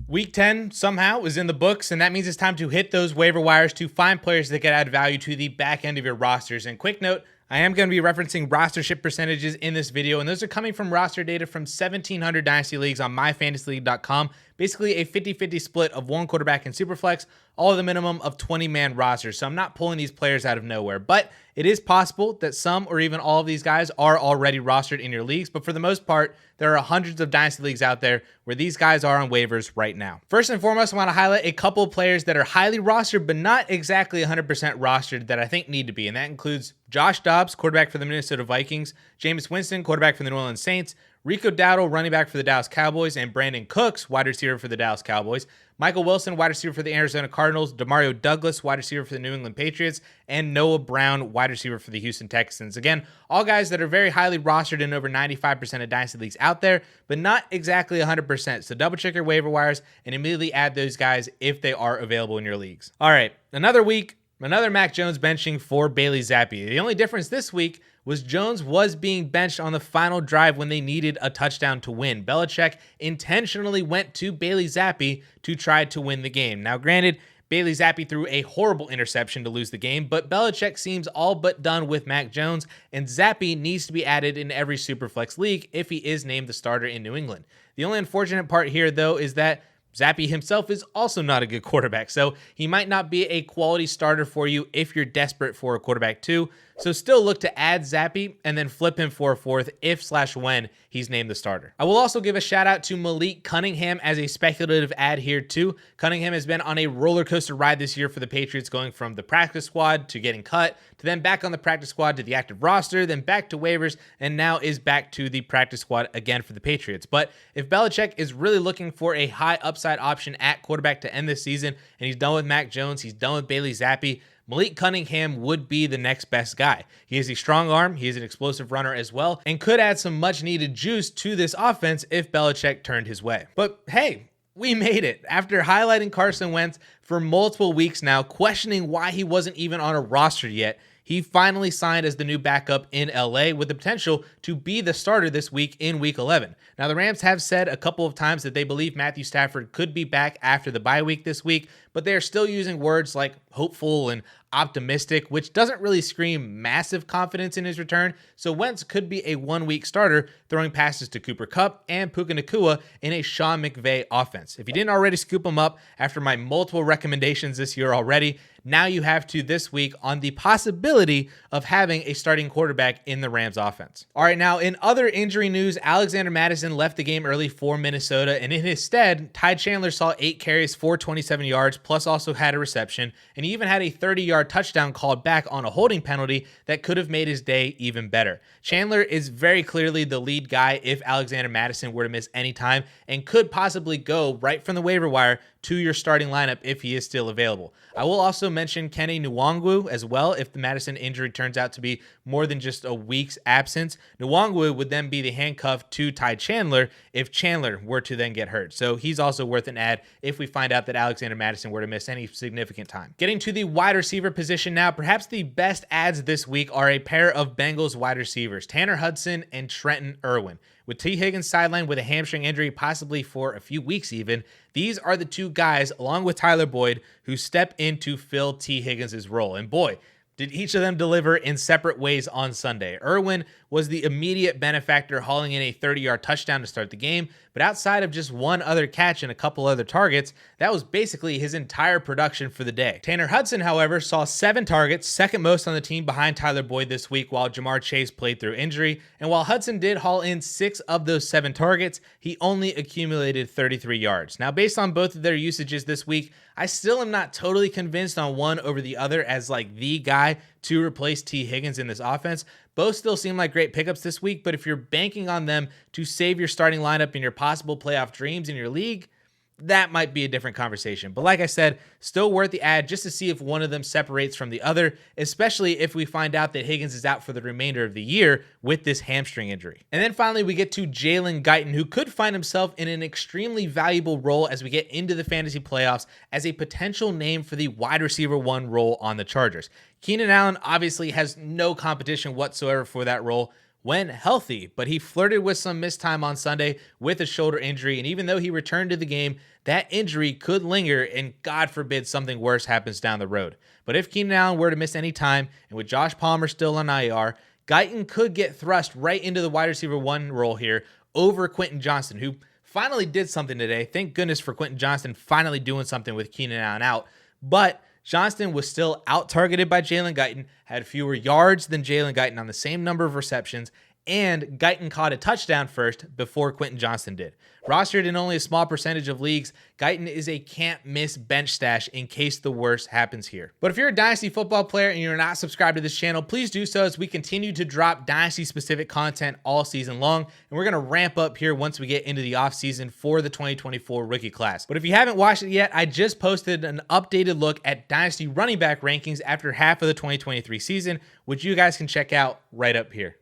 Week 10 somehow is in the books, and that means it's time to hit those waiver wires to find players that can add value to the back end of your rosters. And quick note, I am going to be referencing rostership percentages in this video, and those are coming from roster data from 1,700 Dynasty leagues on myfantasyleague.com. Basically a 50-50 split of one quarterback in Superflex, all at the minimum of 20-man rosters. So I'm not pulling these players out of nowhere, but it is possible that some or even all of these guys are already rostered in your leagues. But for the most part, there are hundreds of Dynasty leagues out there where these guys are on waivers right now. First and foremost, I want to highlight a couple of players that are highly rostered, but not exactly 100% rostered that I think need to be. And that includes Josh Dobbs, quarterback for the Minnesota Vikings, Jameis Winston, quarterback for the New Orleans Saints, Rico Dowdle, running back for the Dallas Cowboys, and Brandon Cooks, wide receiver for the Dallas Cowboys, Michael Wilson, wide receiver for the Arizona Cardinals, Demario Douglas, wide receiver for the New England Patriots, and Noah Brown, wide receiver for the Houston Texans. Again, all guys that are very highly rostered in over 95% of Dynasty leagues out there, but not exactly 100%. So double check your waiver wires and immediately add those guys if they are available in your leagues. All right, another week, another Mac Jones benching for Bailey Zappe. The only difference this week was Jones was being benched on the final drive when they needed a touchdown to win. Belichick intentionally went to Bailey Zappe to try to win the game. Now, granted, Bailey Zappe threw a horrible interception to lose the game, but Belichick seems all but done with Mac Jones, and Zappe needs to be added in every Superflex league if he is named the starter in New England. The only unfortunate part here, though, is that Zappe himself is also not a good quarterback, so he might not be a quality starter for you if you're desperate for a quarterback too. So still look to add Zappe and then flip him for a fourth if/when he's named the starter. I will also give a shout out to Malik Cunningham as a speculative add here too. Cunningham has been on a roller coaster ride this year for the Patriots, going from the practice squad to getting cut to then back on the practice squad to the active roster, then back to waivers, and now is back to the practice squad again for the Patriots. But if Belichick is really looking for a high upside option at quarterback to end this season, and he's done with Mac Jones, he's done with Bailey Zappe, Malik Cunningham would be the next best guy. He has a strong arm, he is an explosive runner as well, and could add some much needed juice to this offense if Belichick turned his way. But hey, we made it. After highlighting Carson Wentz for multiple weeks now, questioning why he wasn't even on a roster yet, he finally signed as the new backup in LA with the potential to be the starter this week in Week 11. Now, the Rams have said a couple of times that they believe Matthew Stafford could be back after the bye week this week, but they are still using words like hopeful and optimistic, which doesn't really scream massive confidence in his return. So Wentz could be a one-week starter, throwing passes to Cooper Kupp and Puka Nacua in a Sean McVay offense. If you didn't already scoop him up after my multiple recommendations this year already, now you have to this week on the possibility of having a starting quarterback in the Rams offense. All right, now in other injury news, Alexander Mattison left the game early for Minnesota, and in his stead, Ty Chandler saw 8 carries for 27 yards, plus also had a reception, and he even had a 30-yard touchdown called back on a holding penalty that could have made his day even better. Chandler is very clearly the lead guy if Alexander Mattison were to miss any time, and could possibly go right from the waiver wire to your starting lineup if he is still available. I will also mention Kene Nwangwu as well if the Mattison injury turns out to be more than just a week's absence. Nwangwu would then be the handcuff to Ty Chandler if Chandler were to then get hurt. So he's also worth an add if we find out that Alexander Mattison were to miss any significant time. Getting to the wide receiver position now, perhaps the best adds this week are a pair of Bengals wide receivers, Tanner Hudson and Trenton Irwin. With T. Higgins sidelined with a hamstring injury, possibly for a few weeks even, these are the two guys, along with Tyler Boyd, who step in to fill T. Higgins' role. And boy, did each of them deliver in separate ways on Sunday. Irwin was the immediate benefactor, hauling in a 30-yard touchdown to start the game, but outside of just one other catch and a couple other targets, that was basically his entire production for the day. Tanner Hudson, however, saw 7 targets, second most on the team behind Tyler Boyd this week, while Jamar Chase played through injury. And while Hudson did haul in 6 of those 7 targets, he only accumulated 33 yards. Now, based on both of their usages this week, I still am not totally convinced on one over the other as like the guy to replace T. Higgins in this offense. Both still seem like great pickups this week, but if you're banking on them to save your starting lineup in your possible playoff dreams in your league, that might be a different conversation. But like I said, still worth the add just to see if one of them separates from the other, especially if we find out that Higgins is out for the remainder of the year with this hamstring injury. And then finally, we get to Jalen Guyton, who could find himself in an extremely valuable role as we get into the fantasy playoffs as a potential name for the wide receiver 1 role on the Chargers. Keenan Allen obviously has no competition whatsoever for that role. when healthy, but he flirted with some missed time on Sunday with a shoulder injury, and even though he returned to the game, that injury could linger, and God forbid something worse happens down the road. But if Kene Allen were to miss any time, and with Josh Palmer still on IR, Guyton could get thrust right into the wide receiver 1 role here over Quentin Johnston, who finally did something today. Thank goodness for Quentin Johnston finally doing something with Kene Allen out. But Johnston was still out-targeted by Jalen Guyton, had fewer yards than Jalen Guyton on the same number of receptions, and Guyton caught a touchdown first before Quentin Johnston did. Rostered in only a small percentage of leagues, Guyton is a can't-miss bench stash in case the worst happens here. But if you're a Dynasty football player and you're not subscribed to this channel, please do so as we continue to drop Dynasty-specific content all season long, and we're going to ramp up here once we get into the offseason for the 2024 rookie class. But if you haven't watched it yet, I just posted an updated look at Dynasty running back rankings after half of the 2023 season, which you guys can check out right up here.